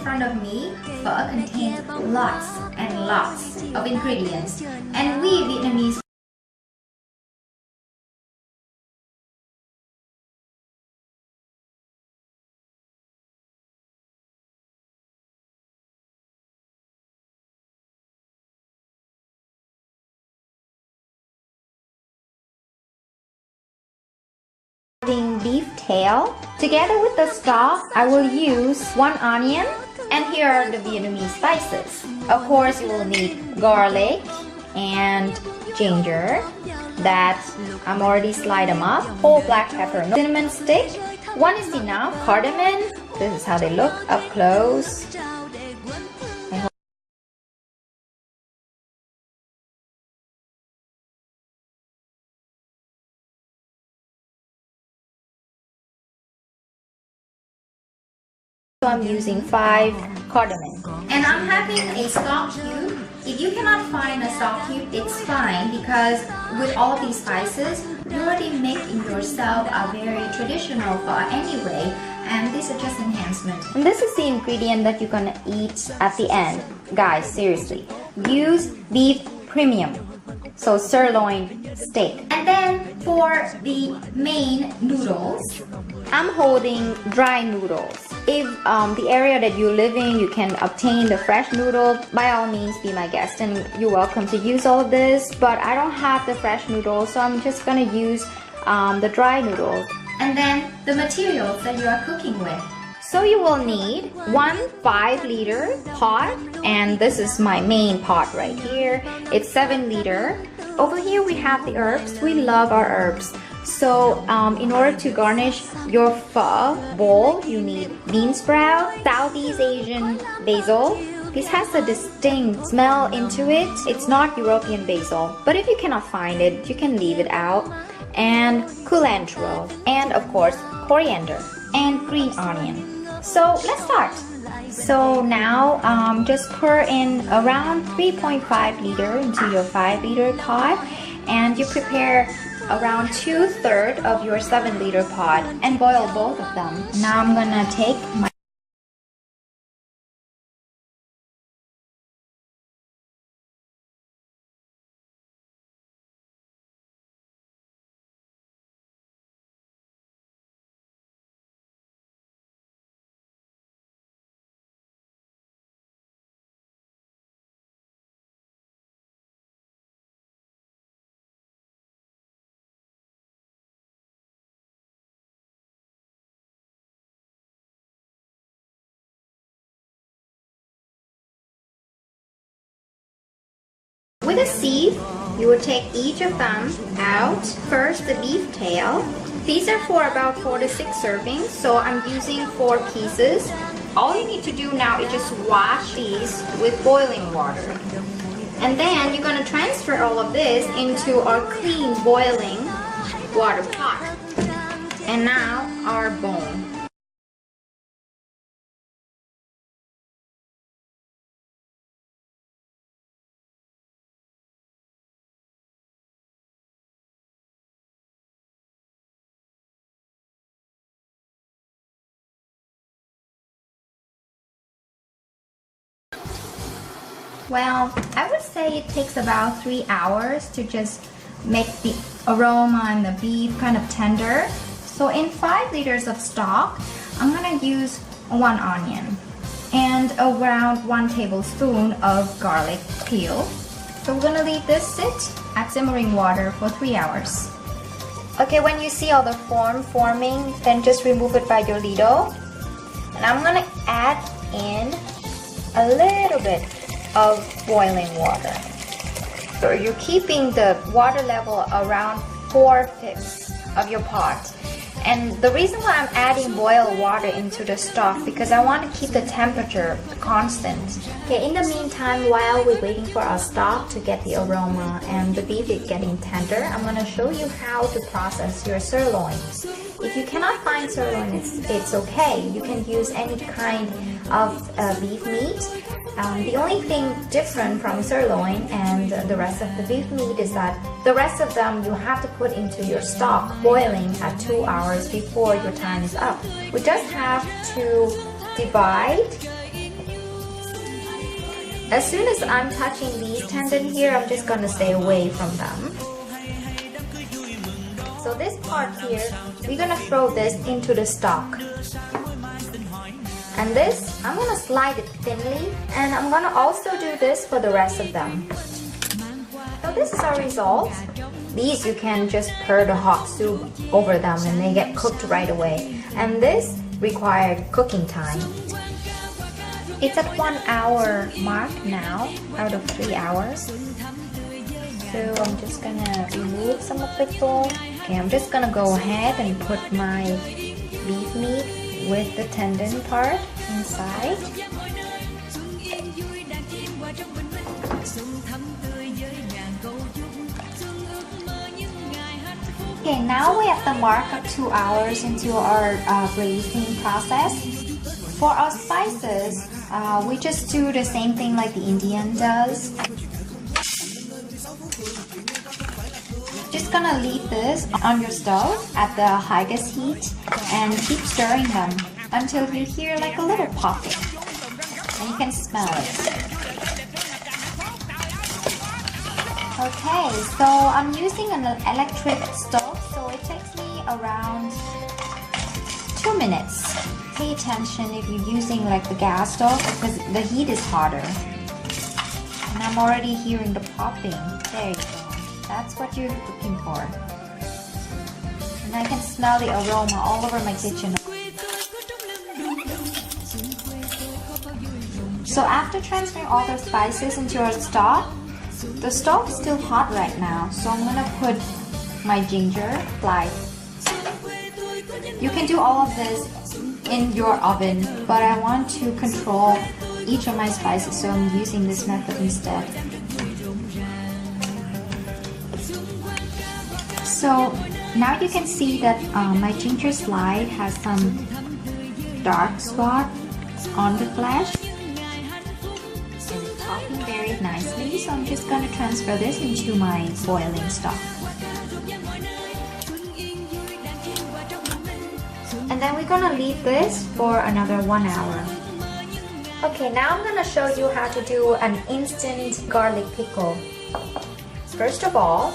front of me, pho contains lots and lots of ingredients, and we Vietnamese beef tail. Together with the stock, I will use 1 onion, and here are the Vietnamese spices. Of course, you will need garlic and ginger that I'm already sliced them up, whole black pepper, cinnamon stick, 1 is enough, cardamom, this is how they look up close. So I'm using 5 cardamom. And I'm having a stock cube. If you cannot find a stock cube, it's fine because with all of these spices, you already make yourself a very traditional pho anyway, and this is just enhancement. And this is the ingredient that you're gonna eat at the end. Guys, seriously, use beef premium. So sirloin steak. And then for the main noodles, I'm holding dry noodles. If the area that you live in, you can obtain the fresh noodle, by all means be my guest and you're welcome to use all of this. But I don't have the fresh noodles, so I'm just gonna use the dry noodles. And then the materials that you are cooking with. So you will need 1 5-liter pot, and this is my main pot right here. It's 7-liter. Over here we have the herbs. We love our herbs. So in order to garnish your pho bowl, you need bean sprout, Southeast Asian basil. This has a distinct smell into it. It's not European basil, but if you cannot find it, you can leave it out. And cilantro, and of course coriander and green onion. So let's start. So now just pour in around 3.5 liter into your 5-liter pot, and you prepare around 2/3 of your 7-liter pot and boil both of them. Now I'm gonna take my with a sieve, you will take each of them out. First, the beef tail. These are for about 4 to 6 servings, so I'm using 4 pieces. All you need to do now is just wash these with boiling water. And then you're going to transfer all of this into our clean boiling water pot. And now our bone. Well, I would say it takes about 3 hours to just make the aroma and the beef kind of tender. So in 5 liters of stock, I'm gonna use 1 onion and around 1 tablespoon of garlic peel. So we're gonna leave this sit at simmering water for 3 hours. Okay, when you see all the foam forming, then just remove it by your ladle. And I'm gonna add in a little bit of boiling water. So you're keeping the water level around 4/5 of your pot. And the reason why I'm adding boiled water into the stock, because I want to keep the temperature constant. Okay, in the meantime, while we're waiting for our stock to get the aroma and the beef is getting tender, I'm going to show you how to process your sirloin. If you cannot find sirloin, it's okay. You can use any kind of beef meat. The only thing different from sirloin and the rest of the beef meat is that the rest of them you have to put into your stock boiling at 2 hours before your time is up. We just have to divide As soon as I'm touching these tendons here, I'm just gonna stay away from them. So this part here, we're gonna throw this into the stock. And this, I'm gonna slide it thinly, and I'm gonna also do this for the rest of them. So this is our result. These you can just pour the hot soup over them and they get cooked right away. And this required cooking time. It's at 1 hour mark now, out of 3 hours. So I'm just gonna remove some of the bowl. Okay, I'm just gonna go ahead and put my beef meat with the tendon part inside. Okay, now we're at the mark of 2 hours into our braising process. For our spices, we just do the same thing like the Indian does. Just gonna leave this on your stove at the highest heat and keep stirring them until you hear like a little popping and you can smell it. Okay, so I'm using an electric stove, so it takes me around 2 minutes. Pay attention if you're using like the gas stove because the heat is hotter. And I'm already hearing the popping. There you go. That's what you're looking for. And I can smell the aroma all over my kitchen. So after transferring all the spices into our stock, the stove is still hot right now. So I'm gonna put my ginger slice. You can do all of this in your oven, but I want to control each of my spices, so I'm using this method instead. So now you can see that my ginger slide has some dark spot on the flesh. And it's popping very nicely, so I'm just going to transfer this into my boiling stock. And then we're going to leave this for another 1 hour. Okay, now I'm going to show you how to do an instant garlic pickle. First of all,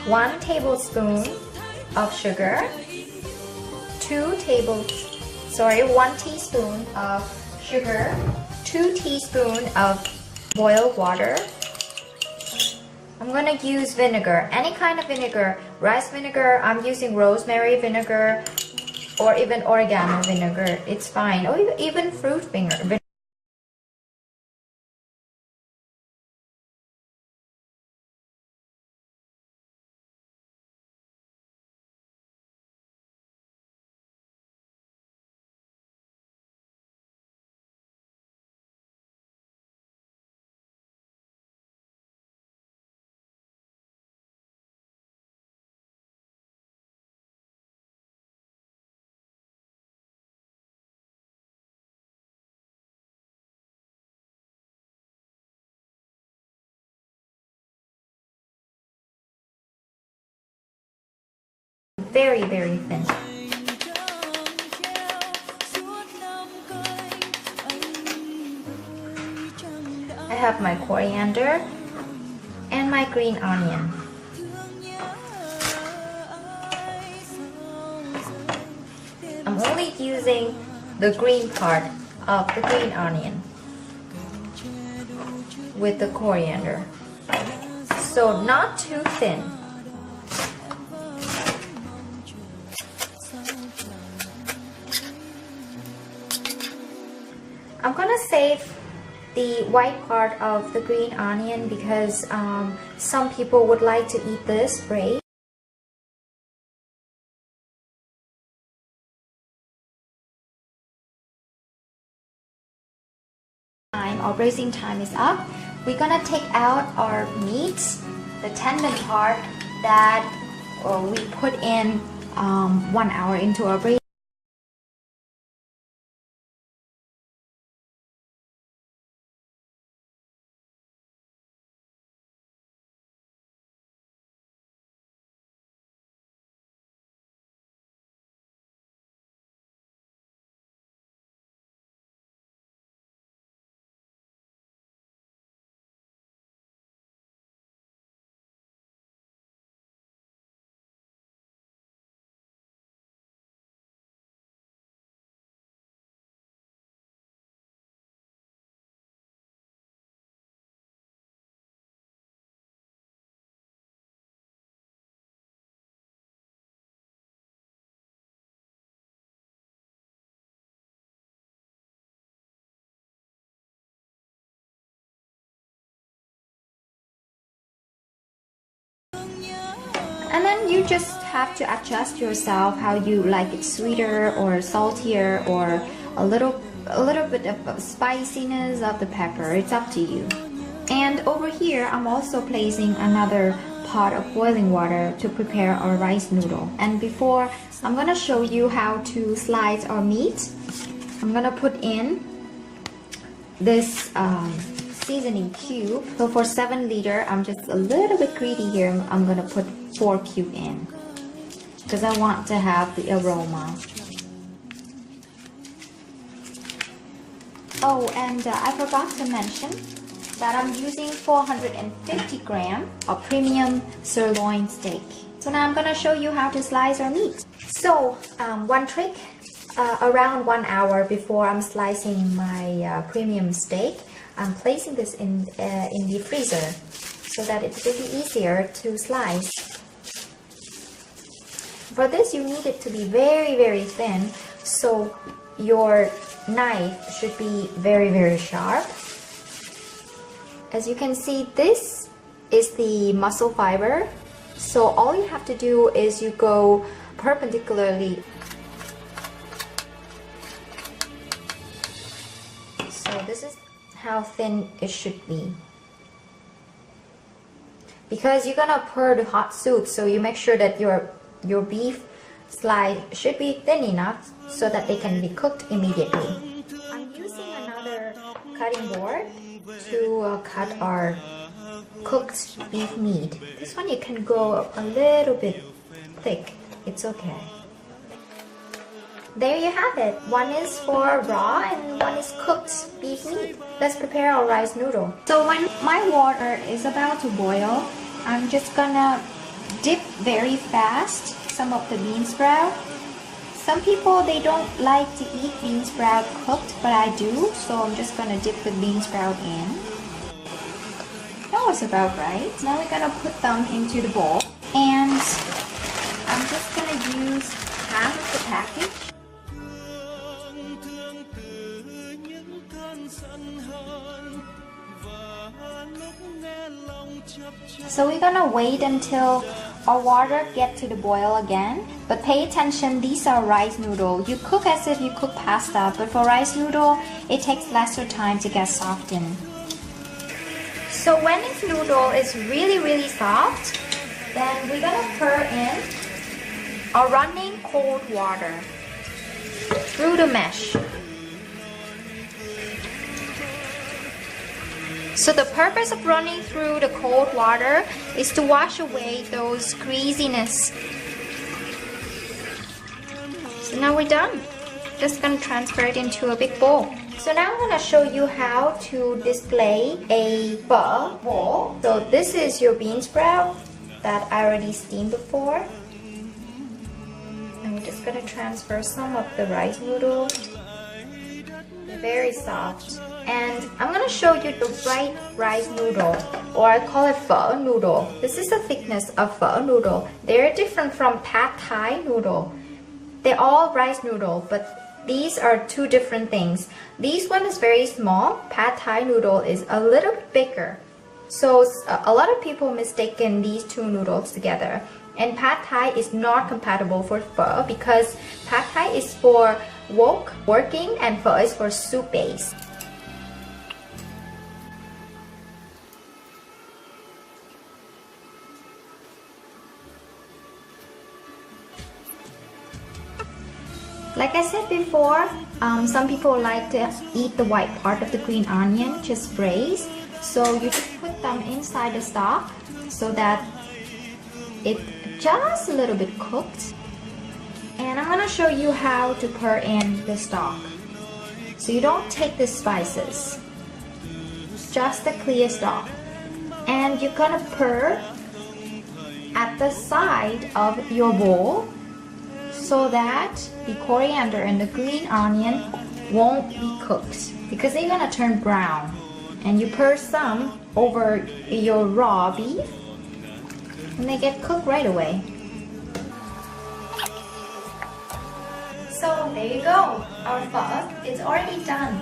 1 tablespoon of sugar, 1 teaspoon of sugar, 2 teaspoons of boiled water. I'm gonna use vinegar, any kind of vinegar, rice vinegar, I'm using rosemary vinegar, or even oregano vinegar, it's fine, or even fruit vinegar. Very, very thin. I have my coriander and my green onion. I'm only using the green part of the green onion with the coriander. So not too thin. I'm gonna save the white part of the green onion because some people would like to eat this braised. Our braising time is up. We're gonna take out our meat, the tendon part that we put in 1 hour into our braising. And then you just have to adjust yourself how you like it, sweeter or saltier, or a little bit of spiciness of the pepper. It's up to you. And over here, I'm also placing another pot of boiling water to prepare our rice noodle. And before, I'm gonna show you how to slice our meat. I'm gonna put in this seasoning cube. So for 7 liter, I'm just a little bit greedy here. I'm gonna put 4 cube in because I want to have the aroma. Oh, and I forgot to mention that I'm using 450 gram of premium sirloin steak. So now I'm gonna show you how to slice our meat. So one trick, around 1 hour before I'm slicing my premium steak, I'm placing this in the freezer so that it will be easier to slice. For this, you need it to be very, very thin, so your knife should be very, very sharp. As you can see, this is the muscle fiber, so all you have to do is you go perpendicularly. So this is how thin it should be. Because you're gonna pour the hot soup, so you make sure that your beef slice should be thin enough so that they can be cooked immediately. I'm using another cutting board to cut our cooked beef meat. This one you can go a little bit thick. It's okay. There you have it. One is for raw and one is cooked beef meat. Let's prepare our rice noodle. So when my water is about to boil, I'm just gonna dip very fast some of the bean sprout. Some people, they don't like to eat bean sprout cooked, but I do, so I'm just gonna dip the bean sprout in. That was about right. Now we're gonna put them into the bowl, and I'm just gonna use half of the package. So we're gonna wait until our water gets to the boil again. But pay attention, these are rice noodle. You cook as if you cook pasta, but for rice noodle, it takes lesser time to get softened. So when this noodle is really, really soft, then we're gonna pour in our running cold water through the mesh. So the purpose of running through the cold water is to wash away those greasiness. So now we're done. Just gonna transfer it into a big bowl. So now I'm gonna show you how to display a pho bowl. So this is your bean sprout that I already steamed before. And we're just gonna transfer some of the rice noodles. Very soft. And I'm gonna show you the right rice noodle, or I call it pho noodle. This is the thickness of pho noodle. They're different from pad thai noodle. They're all rice noodle, but these are two different things. This one is very small. Pad thai noodle is a little bit bigger. So a lot of people mistaken these two noodles together. And pad thai is not compatible for pho because pad thai is for wok, working, and pho is for soup base. Like I said before, some people like to eat the white part of the green onion, just braised. So you just put them inside the stock so that it's just a little bit cooked. And I'm gonna show you how to pour in the stock. So you don't take the spices, just the clear stock. And you're gonna pour at the side of your bowl so that the coriander and the green onion won't be cooked because they're gonna turn brown. And you pour some over your raw beef and they get cooked right away. So there you go, our pho is already done.